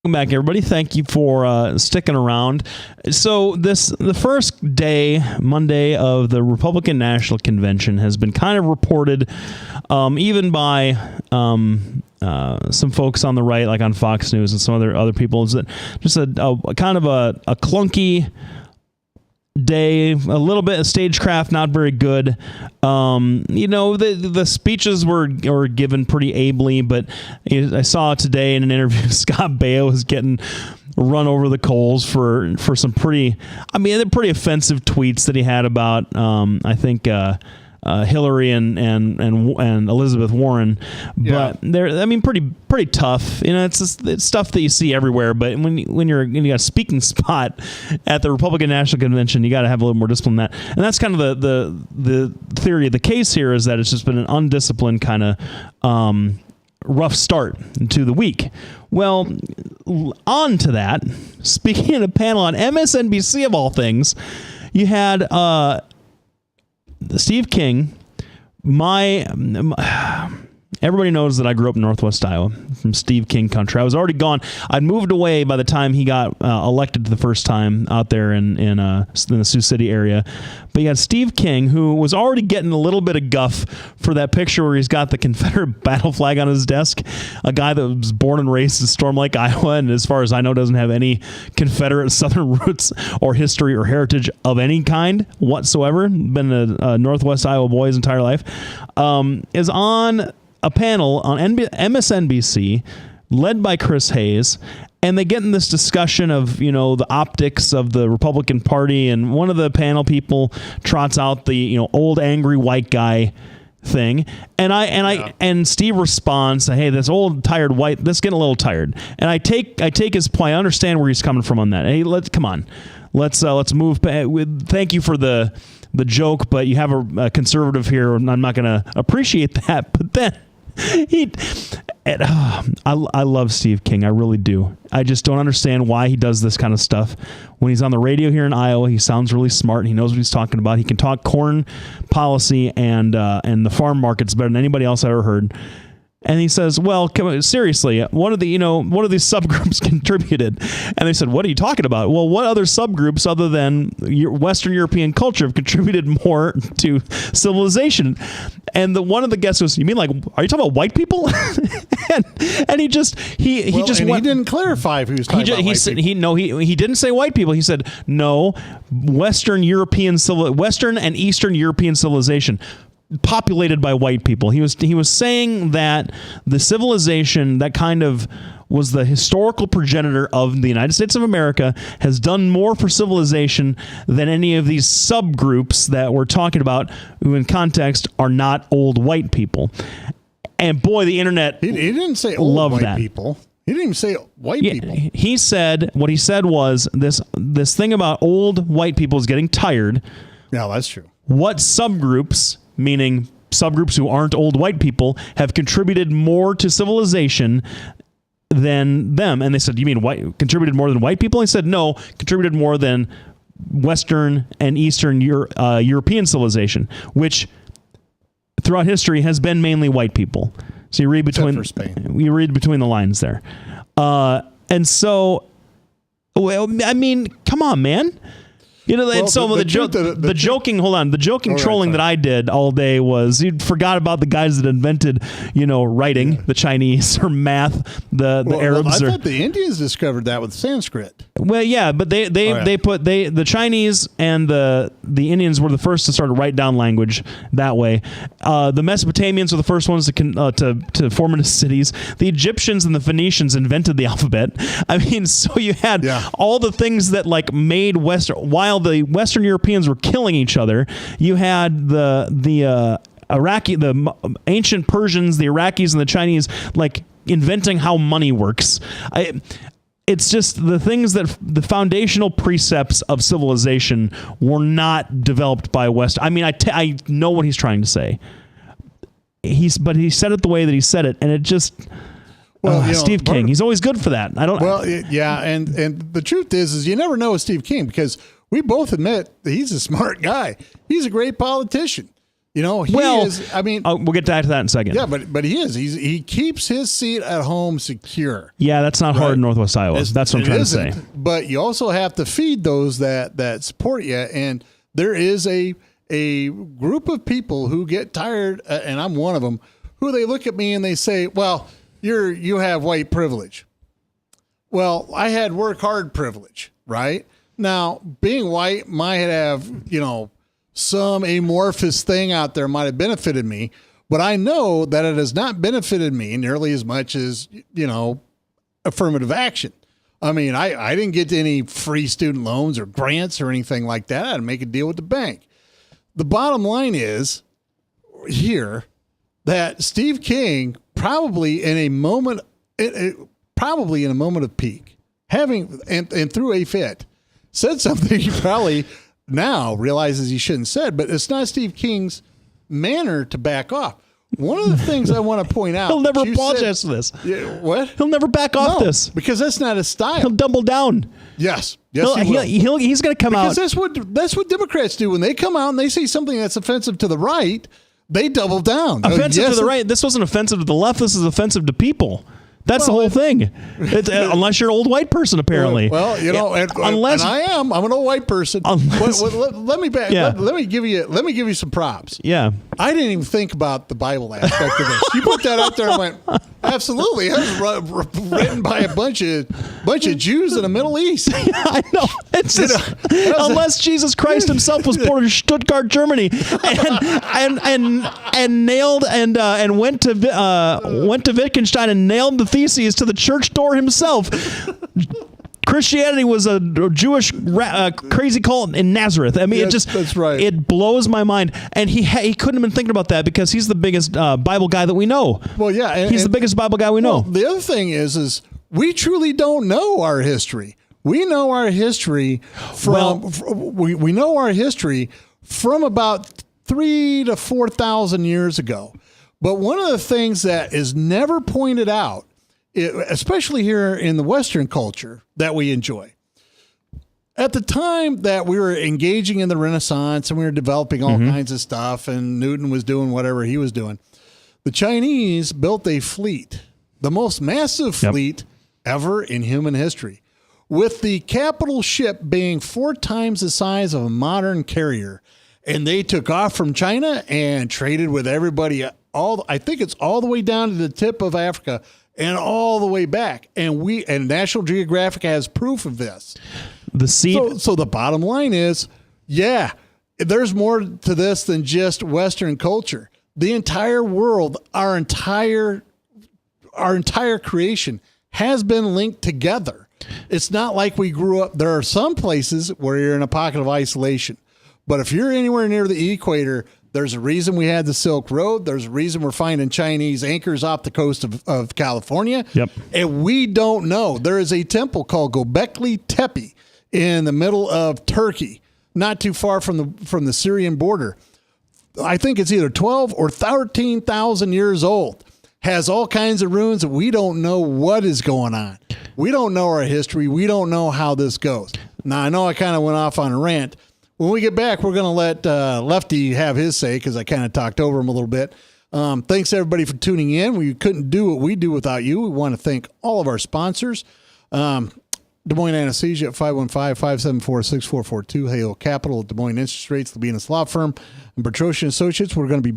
Welcome back, everybody. Thank you for sticking around. So the first day, Monday, of the Republican National Convention has been kind of reported, even by some folks on the right, like on Fox News and some other people, is that just a kind of a clunky day, a little bit of stagecraft, not very good. The speeches were given pretty ably, but I saw today in an interview Scott Baio was getting run over the coals for some pretty offensive tweets that he had about I think Hillary and Elizabeth Warren, but they're pretty tough. It's stuff that you see everywhere. But when you got a speaking spot at the Republican National Convention, you got to have a little more discipline than that. And that's kind of the theory of the case here, is that it's just been an undisciplined kind of rough start to the week. Well, on to that. Speaking of a panel on MSNBC of all things, you had Steve King. Everybody knows that I grew up in Northwest Iowa, from Steve King country. I was already gone. I'd moved away by the time he got elected the first time out there in the Sioux City area. But you had Steve King, who was already getting a little bit of guff for that picture where he's got the Confederate battle flag on his desk. A guy that was born and raised in Storm Lake, Iowa, and as far as I know, doesn't have any Confederate Southern roots or history or heritage of any kind whatsoever. Been a Northwest Iowa boy his entire life. Is on a panel on MSNBC led by Chris Hayes, and they get in this discussion of, the optics of the Republican Party, and one of the panel people trots out the, old angry white guy thing, and Steve responds, "Hey, this old tired white, this getting a little tired." And I take his point. I understand where he's coming from on that. Hey, let's move. Thank you for the joke, but you have a conservative here, and I'm not going to appreciate that. But then I love Steve King. I really do. I just don't understand why he does this kind of stuff. When he's on the radio here in Iowa, he sounds really smart. He knows what he's talking about. He can talk corn policy and the farm markets better than anybody else I ever heard. And he says, "Well, seriously, one of these subgroups contributed." And they said, "What are you talking about?" Well, what other subgroups other than Western European culture have contributed more to civilization? And one of the guests goes, "You mean are you talking about white people?" and he didn't clarify if he was talking about white people. He didn't say white people. He said, "No, Western and Eastern European civilization populated by white people." He was saying that the civilization that kind of was the historical progenitor of the United States of America has done more for civilization than any of these subgroups that we're talking about, who in context are not old white people. And boy, the internet he didn't say old white people. He didn't even say white people. He said, what he said was this thing about old white people is getting tired. Yeah, that's true. What subgroups, meaning subgroups who aren't old white people, have contributed more to civilization than them? And they said, "You mean contributed more than white people?" He said, "No, contributed more than Western and Eastern European civilization, which throughout history has been mainly white people." So you read between the lines there. And so, well, I mean, come on, man. And some of the joking trolling that I did all day was, you forgot about the guys that invented, writing, the Chinese, or math, the Arabs. I thought the Indians discovered that with Sanskrit. Well, yeah, but the Chinese and the Indians were the first to start to write down language that way. The Mesopotamians were the first ones to form into cities. The Egyptians and the Phoenicians invented the alphabet. I mean, so you had all the things that made while the Western Europeans were killing each other, you had the ancient Persians, the Iraqis, and the Chinese inventing how money works. It's just the things that the foundational precepts of civilization were not developed by West. I mean, I know what he's trying to say. But he said it the way that he said it, and it just. Steve King, he's always good for that. And the truth is you never know with Steve King, because we both admit that he's a smart guy. He's a great politician. You know, he Well, is. I mean, we'll get back to that in a second. yeah, but he is. He keeps his seat at home secure. Yeah, that's not hard in Northwest Iowa. That's what I'm trying to say. But you also have to feed those that support you, and there is a group of people who get tired, and I'm one of them, who they look at me and they say, "Well, you have white privilege." Well, I had work hard privilege, right? Now, being white might have, some amorphous thing out there might have benefited me, but I know that it has not benefited me nearly as much as, affirmative action. I mean, I didn't get any free student loans or grants or anything like that. I had to make a deal with the bank. The bottom line is here that Steve King probably in a moment of peak, having and through a fit, said something he probably now realizes he shouldn't have said, but it's not Steve King's manner to back off. One of the things I want to point out, he'll never apologize for this. What? He'll never back off this because that's not his style. He'll double down. Yes, he's going to come out. Because that's what Democrats do when they come out and they say something that's offensive to the right. They double down. Offensive to the right. This wasn't offensive to the left. This is offensive to people. That's the whole thing. Unless you're an old white person, apparently. Well, and I am. I'm an old white person. Let me back. Yeah. Let me give you some props. Yeah. I didn't even think about the Bible aspect of this. You put that out there and went, absolutely. It was written by a bunch of Jews in the Middle East. Yeah, I know. It's just, unless Jesus Christ himself was born in Stuttgart, Germany, and nailed and went to Wittgenstein and nailed the theses to the church door himself. Christianity was a Jewish crazy cult in Nazareth. I mean, that's right. It blows my mind. And he couldn't have been thinking about that because he's the biggest Bible guy that we know. Well, yeah. He's the biggest Bible guy we know. The other thing is we truly don't know our history. We know our history we know our history from about 3,000 to 4,000 years ago. But one of the things that is never pointed out, especially here in the Western culture that we enjoy. At the time that we were engaging in the Renaissance and we were developing all kinds of stuff and Newton was doing whatever he was doing, the Chinese built a fleet, the most massive fleet ever in human history, with the capital ship being 4 times the size of a modern carrier. And they took off from China and traded with everybody. I think it's all the way down to the tip of Africa and all the way back. And National Geographic has proof of this. So the bottom line is, there's more to this than just Western culture. The entire world, our entire creation has been linked together. It's not like we grew up. There are some places where you're in a pocket of isolation. But if you're anywhere near the equator, there's a reason we had the Silk Road. There's a reason we're finding Chinese anchors off the coast of California. Yep. And we don't know. There is a temple called Göbekli Tepe in the middle of Turkey, not too far from the Syrian border. I think it's either 12 or 13,000 years old. Has all kinds of ruins that we don't know what is going on. We don't know our history. We don't know how this goes. Now, I know I kind of went off on a rant. When we get back, we're going to let Lefty have his say because I kind of talked over him a little bit. Thanks, everybody, for tuning in. We couldn't do what we do without you. We want to thank all of our sponsors. Des Moines Anesthesia at 515-574-6442. Hale Capital at Des Moines Interest Rates, the Venus Law Firm, and Petrosian Associates. We're going to be